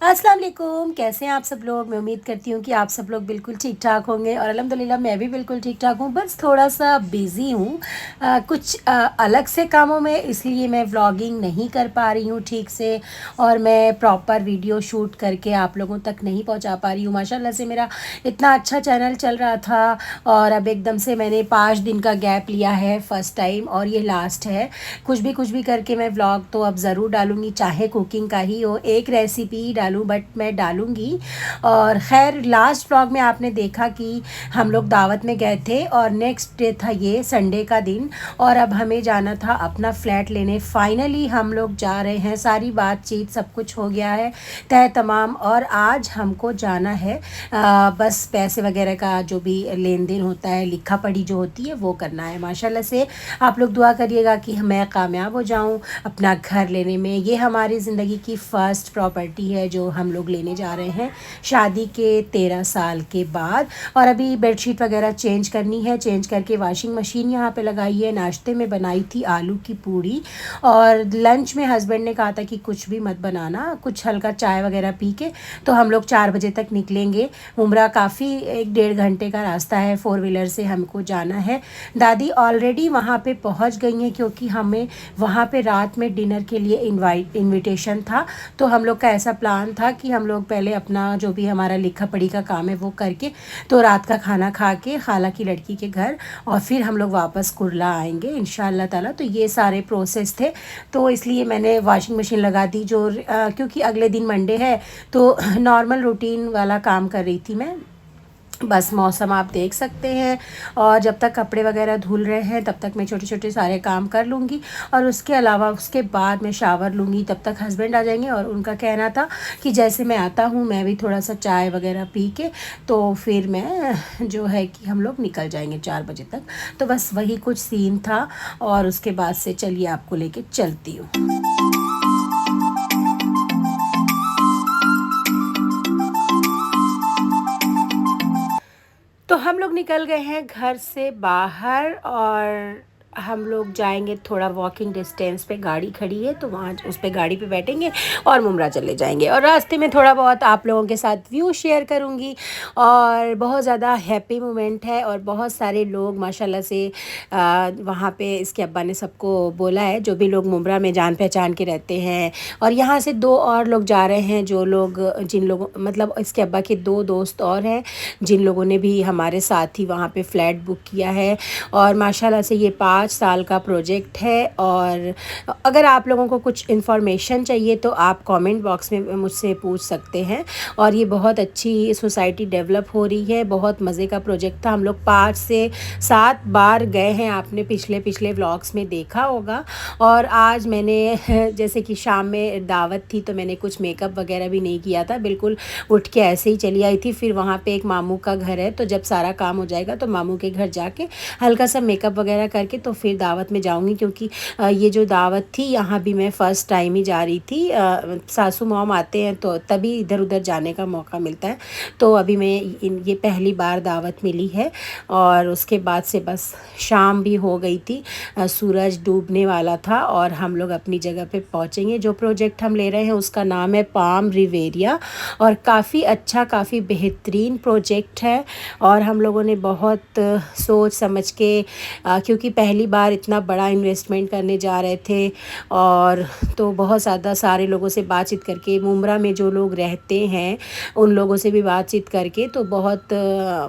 अस्सलाम वालेकुम। कैसे हैं आप सब लोग। मैं उम्मीद करती हूँ कि आप सब लोग बिल्कुल ठीक ठाक होंगे और अल्हम्दुलिल्लाह मैं भी बिल्कुल ठीक ठाक हूँ। बस थोड़ा सा बिज़ी हूँ कुछ अलग से कामों में, इसलिए मैं व्लॉगिंग नहीं कर पा रही हूँ ठीक से और मैं प्रॉपर वीडियो शूट करके आप लोगों तक नहीं पहुँचा पा रही हूँ। माशाल्लाह से मेरा इतना अच्छा चैनल चल रहा था और अब एकदम से मैंने 5 दिन का गैप लिया है फ़र्स्ट टाइम और ये लास्ट है। कुछ भी करके मैं व्लॉग तो अब ज़रूर डालूँगी, चाहे कुकिंग का ही हो, एक रेसिपी डालूँ बट मैं डालूँगी। और ख़ैर लास्ट व्लॉग में आपने देखा कि हम लोग दावत में गए थे और नेक्स्ट डे था ये संडे का दिन और अब हमें जाना था अपना फ़्लैट लेने। फाइनली हम लोग जा रहे हैं, सारी बातचीत सब कुछ हो गया है तय तमाम और आज हमको जाना है बस पैसे वगैरह का जो भी लेन देन होता है, लिखा पढ़ी जो होती है वो करना है। माशाल्लाह से आप लोग दुआ करिएगा कि मैं कामयाब हो जाऊं अपना घर लेने में। ये हमारी ज़िंदगी की फ़र्स्ट प्रॉपर्टी है जो हम लोग लेने जा रहे हैं शादी के 13 साल के बाद। और अभी बेडशीट वगैरह चेंज करनी है, चेंज करके वॉशिंग मशीन यहाँ पे लगाई है। नाश्ते में बनाई थी आलू की पूड़ी और लंच में हस्बैंड ने कहा था कि कुछ भी मत बनाना, कुछ हल्का चाय वगैरह पी के तो हम लोग 4 बजे तक निकलेंगे। उम्रा काफ़ी 1 डेढ़ घंटे का रास्ता है, 4 व्हीलर से हमको जाना है। दादी ऑलरेडी वहाँ पे पहुँच गई हैं क्योंकि हमें वहाँ पे रात में डिनर के लिए इनविटेशन था। तो हम लोग का ऐसा प्लान था कि हम लोग पहले अपना जो भी हमारा लिखा पढ़ी का काम है वो करके तो रात का खाना खा के खाला की लड़की के घर और फिर हम लोग वापस कुर्ला आएंगे इंशाअल्लाह ताला। तो ये सारे प्रोसेस थे, तो इसलिए मैंने वॉशिंग मशीन लगा दी जो क्योंकि अगले दिन मंडे है तो नॉर्मल रूटीन वाला काम कर रही थी मैं। बस मौसम आप देख सकते हैं और जब तक कपड़े वगैरह धुल रहे हैं तब तक मैं छोटे छोटे सारे काम कर लूँगी और उसके अलावा उसके बाद मैं शावर लूँगी। तब तक हस्बैंड आ जाएंगे और उनका कहना था कि जैसे मैं आता हूँ मैं भी थोड़ा सा चाय वगैरह पी के तो फिर मैं जो है कि हम लोग निकल जाएंगे 4 बजे तक। तो बस वही कुछ सीन था और उसके बाद से चलिए आपको लेके चलती हूँ। तो हम लोग निकल गए हैं घर से बाहर और हम लोग जाएंगे थोड़ा वॉकिंग डिस्टेंस पे, गाड़ी खड़ी है तो वहाँ उस पे गाड़ी पे बैठेंगे और मुमरा चले जाएंगे और रास्ते में थोड़ा बहुत आप लोगों के साथ व्यू शेयर करूँगी। और बहुत ज़्यादा हैप्पी मोमेंट है और बहुत सारे लोग माशाल्लाह से वहाँ पे इसके अब्बा ने सबको बोला है जो भी लोग मुमरा में जान पहचान के रहते हैं। और यहाँ से 2 और लोग जा रहे हैं जो लोग जिन लोगों मतलब इसके अब्बा के 2 दोस्त और हैं जिन लोगों ने भी हमारे साथ ही वहाँ पे फ़्लैट बुक किया है। और माशाल्लाह से ये 5 साल का प्रोजेक्ट है और अगर आप लोगों को कुछ इन्फॉर्मेशन चाहिए तो आप कमेंट बॉक्स में मुझसे पूछ सकते हैं। और ये बहुत अच्छी सोसाइटी डेवलप हो रही है, बहुत मज़े का प्रोजेक्ट था। हम लोग 5 से 7 बार गए हैं, आपने पिछले व्लॉग्स में देखा होगा। और आज मैंने जैसे कि शाम में दावत थी तो मैंने कुछ मेकअप वगैरह भी नहीं किया था, बिल्कुल उठ के ऐसे ही चली आई थी। फिर वहाँ पे एक मामू का घर है तो जब सारा काम हो जाएगा तो मामू के घर जाके हल्का सा मेकअप वगैरह करके तो फिर दावत में जाऊंगी। क्योंकि ये जो दावत थी यहाँ भी मैं फ़र्स्ट टाइम ही जा रही थी। सासू मॉम आते हैं तो तभी इधर उधर जाने का मौका मिलता है, तो अभी मैं ये पहली बार दावत मिली है। और उसके बाद से बस शाम भी हो गई थी, सूरज डूबने वाला था और हम लोग अपनी जगह पे पहुँचेंगे। जो प्रोजेक्ट हम ले रहे हैं उसका नाम है पाम रिवेरिया और काफ़ी अच्छा काफ़ी बेहतरीन प्रोजेक्ट है। और हम लोगों ने बहुत सोच समझ के क्योंकि पहली बार इतना बड़ा इन्वेस्टमेंट करने जा रहे थे और तो बहुत ज़्यादा सारे लोगों से बातचीत करके, मुमरा में जो लोग रहते हैं उन लोगों से भी बातचीत करके तो बहुत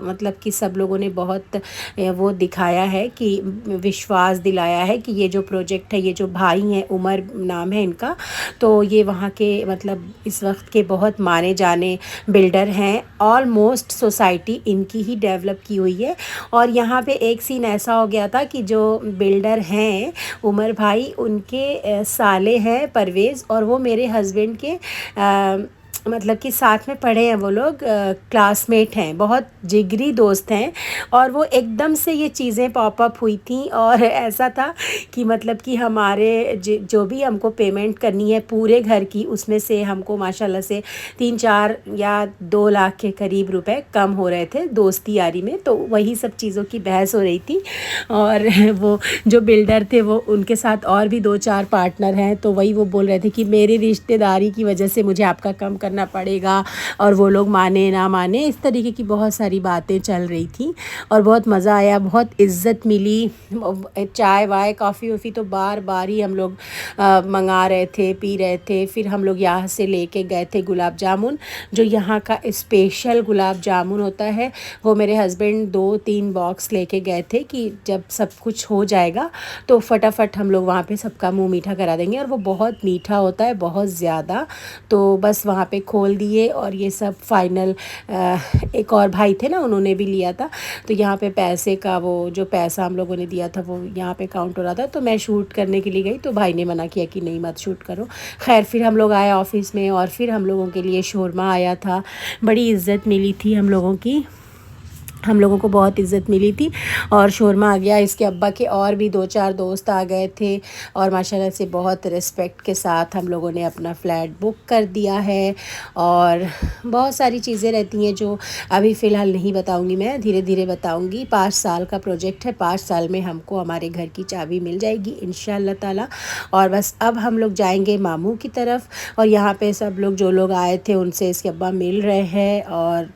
मतलब कि सब लोगों ने बहुत वो दिखाया है कि विश्वास दिलाया है कि ये जो प्रोजेक्ट है, ये जो भाई हैं उमर नाम है इनका, तो ये वहाँ के मतलब इस वक्त के बहुत माने जाने बिल्डर हैं। ऑलमोस्ट सोसाइटी इनकी ही डेवलप की हुई है। और यहाँ पे एक सीन ऐसा हो गया था कि जो बिल्डर हैं उमर भाई, उनके साले हैं परवेज़ और वो मेरे हस्बैंड के मतलब कि साथ में पढ़े हैं, वो लोग क्लासमेट हैं, बहुत जिगरी दोस्त हैं। और वो एकदम से ये चीज़ें पॉपअप हुई थी और ऐसा था कि मतलब कि हमारे जो भी हमको पेमेंट करनी है पूरे घर की, उसमें से हमको माशाल्लाह से 3-4 या 2 लाख के करीब रुपए कम हो रहे थे दोस्ती यारी में। तो वही सब चीज़ों की बहस हो रही थी और वो जो बिल्डर थे वो उनके साथ और भी 2-4 पार्टनर हैं, तो वही वो बोल रहे थे कि मेरी रिश्तेदारी की वजह से मुझे आपका कम करना करना पड़ेगा और वो लोग माने ना माने, इस तरीके की बहुत सारी बातें चल रही थी और बहुत मज़ा आया, बहुत इज़्ज़त मिली। चाय वाय कॉफ़ी वफ़ी तो बार बार ही हम लोग मंगा रहे थे, पी रहे थे। फिर हम लोग यहाँ से लेके गए थे गुलाब जामुन, जो यहाँ का स्पेशल गुलाब जामुन होता है। वो मेरे हस्बैंड 2-3 बॉक्स लेके गए थे कि जब सब कुछ हो जाएगा तो फटाफट हम लोग वहाँ पे सबका मुंह मीठा करा देंगे, और वो बहुत मीठा होता है, बहुत ज़्यादा। तो बस वहाँ पे खोल दिए और ये सब फाइनल। एक और भाई थे ना, उन्होंने भी लिया था। तो यहाँ पे पैसे का, वो जो पैसा हम लोगों ने दिया था वो यहाँ पे काउंट हो रहा था। तो मैं शूट करने के लिए गई तो भाई ने मना किया कि नहीं मत शूट करो। खैर फिर हम लोग आए ऑफ़िस में और फिर हम लोगों के लिए शोरमा आया था। बड़ी इज़्ज़त मिली थी हम लोगों की, हम लोगों को बहुत इज़्ज़त मिली थी और शोरमा आ गया। इसके अब्बा के और भी 2-4 दोस्त आ गए थे और माशाल्लाह से बहुत रिस्पेक्ट के साथ हम लोगों ने अपना फ़्लैट बुक कर दिया है। और बहुत सारी चीज़ें रहती हैं जो अभी फ़िलहाल नहीं बताऊंगी, मैं धीरे धीरे बताऊंगी। 5 साल का प्रोजेक्ट है, 5 साल में हमको हमारे घर की चाबी मिल जाएगी इंशाअल्लाह ताला। और बस अब हम लोग जाएंगे मामू की तरफ, और यहाँ पे सब लोग जो लोग आए थे उनसे इसके अब्बा मिल रहे हैं। और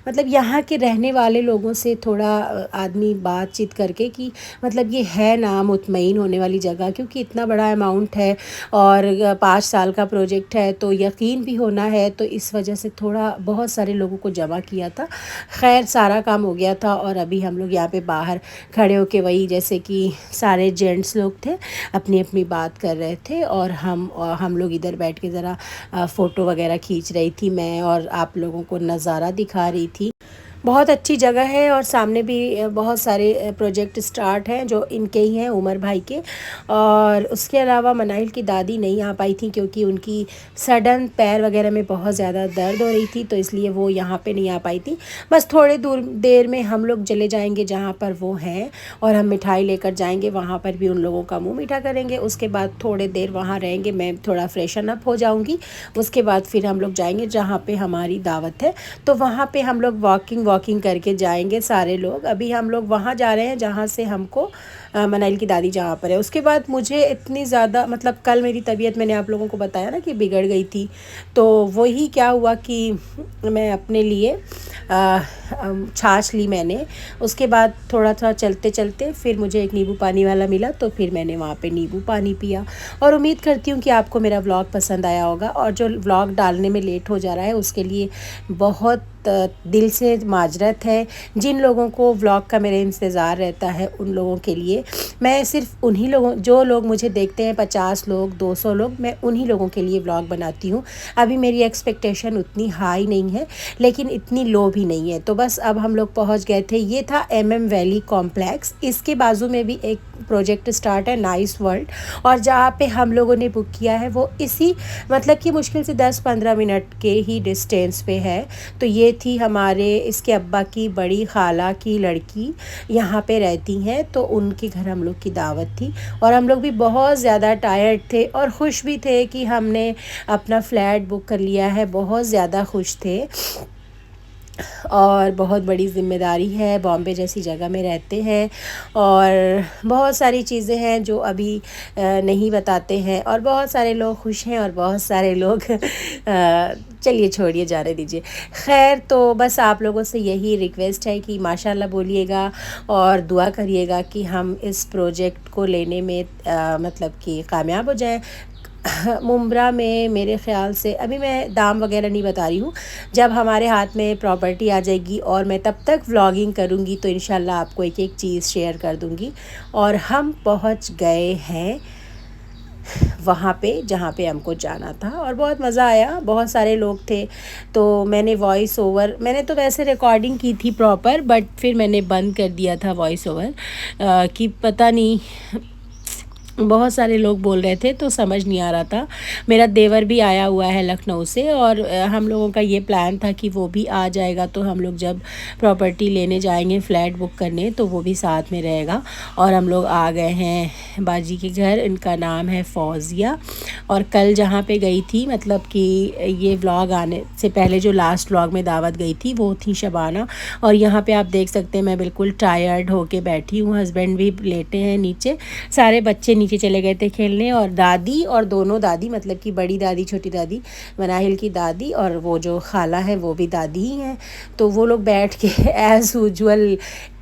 मतलब यहाँ के रहने वाले लोगों से थोड़ा आदमी बातचीत करके कि मतलब ये है ना मुतमईन होने वाली जगह, क्योंकि इतना बड़ा अमाउंट है और 5 साल का प्रोजेक्ट है तो यकीन भी होना है। तो इस वजह से थोड़ा बहुत सारे लोगों को जमा किया था। खैर सारा काम हो गया था और अभी हम लोग यहाँ पे बाहर खड़े होके, वही जैसे कि सारे जेंट्स लोग थे अपनी अपनी बात कर रहे थे और हम लोग इधर बैठ के ज़रा फ़ोटो वगैरह खींच रही थी मैं, और आप लोगों को नज़ारा दिखा रही थी। बहुत अच्छी जगह है और सामने भी बहुत सारे प्रोजेक्ट स्टार्ट हैं जो इनके ही हैं, उमर भाई के। और उसके अलावा मनाइल की दादी नहीं आ पाई थी क्योंकि उनकी सडन पैर वगैरह में बहुत ज़्यादा दर्द हो रही थी, तो इसलिए वो यहाँ पे नहीं आ पाई थी। बस थोड़े देर में हम लोग चले जाएंगे जहाँ पर वो हैं और हम मिठाई लेकर जाएंगे, वहाँ पर भी उन लोगों का मुँह मीठा करेंगे। उसके बाद थोड़े देर वहाँ रहेंगे, मैं थोड़ा फ्रेशन अप हो जाऊँगी। उसके बाद फिर हम लोग जाएंगे जहाँ पर हमारी दावत है, तो वहाँ पर हम लोग वॉकिंग करके जाएंगे सारे लोग। अभी हम लोग वहाँ जा रहे हैं जहाँ से हमको मनाइल की दादी जहाँ पर है। उसके बाद मुझे इतनी ज़्यादा, मतलब कल मेरी तबीयत मैंने आप लोगों को बताया ना कि बिगड़ गई थी, तो वही क्या हुआ कि मैं अपने लिए छाछ ली मैंने। उसके बाद थोड़ा थोड़ा चलते चलते फिर मुझे एक नींबू पानी वाला मिला, तो फिर मैंने वहाँ पे नींबू पानी पिया। और उम्मीद करती हूँ कि आपको मेरा व्लॉग पसंद आया होगा, और जो व्लॉग डालने में लेट हो जा रहा है उसके लिए बहुत दिल से माजरत है। जिन लोगों को व्लॉग का मेरे इंतज़ार रहता है उन लोगों के लिए, मैं सिर्फ उन्हीं लोगों, जो लोग मुझे देखते हैं 50 लोग 200 लोग, मैं उन्हीं लोगों के लिए व्लॉग बनाती हूँ। अभी मेरी एक्सपेक्टेशन उतनी हाई नहीं है लेकिन इतनी लो भी नहीं है। तो बस अब हम लोग पहुँच गए थे, ये था MM वैली कॉम्प्लेक्स। इसके बाजू में भी एक प्रोजेक्ट स्टार्ट है नाइस वर्ल्ड, और जहाँ पे हम लोगों ने बुक किया है वो इसी मतलब कि मुश्किल से 10-15 मिनट के ही डिस्टेंस पे है। तो ये थी हमारे इसके अब्बा की बड़ी खाला की लड़की यहाँ पे रहती हैं, तो उनके घर हम लोग की दावत थी। और हम लोग भी बहुत ज़्यादा टायर्ड थे और ख़ुश भी थे कि हमने अपना फ़्लैट बुक कर लिया है, बहुत ज़्यादा खुश थे। और बहुत बड़ी ज़िम्मेदारी है, बॉम्बे जैसी जगह में रहते हैं और बहुत सारी चीज़ें हैं जो अभी नहीं बताते हैं, और बहुत सारे लोग खुश हैं और बहुत सारे लोग चलिए छोड़िए, जाने दीजिए। खैर तो बस आप लोगों से यही रिक्वेस्ट है कि माशाल्लाह बोलिएगा और दुआ करिएगा कि हम इस प्रोजेक्ट को लेने में मतलब कि कामयाब हो जाएं। मुंब्रा में मेरे ख़्याल से, अभी मैं दाम वगैरह नहीं बता रही हूँ, जब हमारे हाथ में प्रॉपर्टी आ जाएगी और मैं तब तक व्लॉगिंग करूँगी तो इंशाल्लाह आपको एक एक चीज़ शेयर कर दूँगी। और हम पहुँच गए हैं वहाँ पे जहाँ पे हमको जाना था और बहुत मज़ा आया, बहुत सारे लोग थे। तो मैंने वॉइस ओवर, मैंने तो वैसे रिकॉर्डिंग की थी प्रॉपर, बट फिर मैंने बंद कर दिया था वॉइस ओवर कि पता नहीं बहुत सारे लोग बोल रहे थे तो समझ नहीं आ रहा था। मेरा देवर भी आया हुआ है लखनऊ से, और हम लोगों का ये प्लान था कि वो भी आ जाएगा, तो हम लोग जब प्रॉपर्टी लेने जाएंगे फ़्लैट बुक करने तो वो भी साथ में रहेगा। और हम लोग आ गए हैं बाजी के घर, इनका नाम है फौजिया। और कल जहाँ पे गई थी, मतलब कि ये व्लॉग आने से पहले जो लास्ट व्लॉग में दावत गई थी वो थी शबाना। और यहाँ पे आप देख सकते हैं मैं बिल्कुल टायर्ड होके बैठी हूँ, हस्बैंड भी लेटे हैं नीचे, सारे बच्चे नीचे चले गए थे खेलने, और दादी और दोनों दादी, मतलब कि बड़ी दादी छोटी दादी, मनाहिल की दादी, और वो जो खाला है वो भी दादी ही हैं, तो वो लोग बैठ के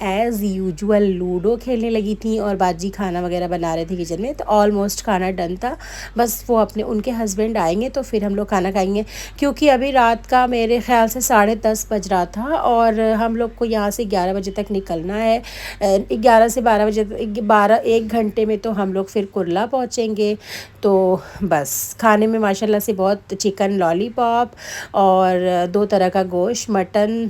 एज़ यूजुअल लूडो खेलने लगी थी, और बाजी खाना वगैरह बना रहे थे किचन में। तो ऑलमोस्ट खाना डन था, बस वो अपने उनके हस्बैंड आएंगे तो फिर हम लोग खाना खाएंगे, क्योंकि अभी रात का मेरे ख्याल से 10:30 बज रहा था, और हम लोग को यहाँ से 11 बजे तक निकलना है। 11 से 12 बजे, 1 घंटे में तो हम लोग फिर कुर्ला पहुँचेंगे। तो बस खाने में माशाल्लाह से बहुत चिकन लॉलीपॉप और 2 तरह का गोश्त, मटन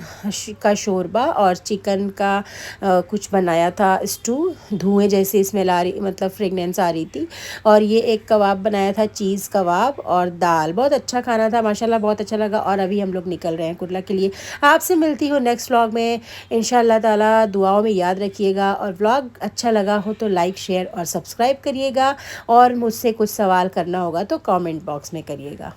का शोरबा और चिकन का कुछ बनाया था स्टू, धुएं जैसे स्मेल आ रही, मतलब फ्रेगनेंस आ रही थी। और ये एक कबाब बनाया था, चीज़ कबाब, और दाल। बहुत अच्छा खाना था माशाल्लाह, बहुत अच्छा लगा। और अभी हम लोग निकल रहे हैं कुर्ला के लिए। आपसे मिलती हूँ नेक्स्ट व्लॉग में इंशाल्लाह ताला। दुआओं में याद रखिएगा, और व्लॉग अच्छा लगा हो तो लाइक शेयर और सब्सक्राइब करिएगा, और मुझसे कुछ सवाल करना होगा तो कमेंट बॉक्स में करिएगा।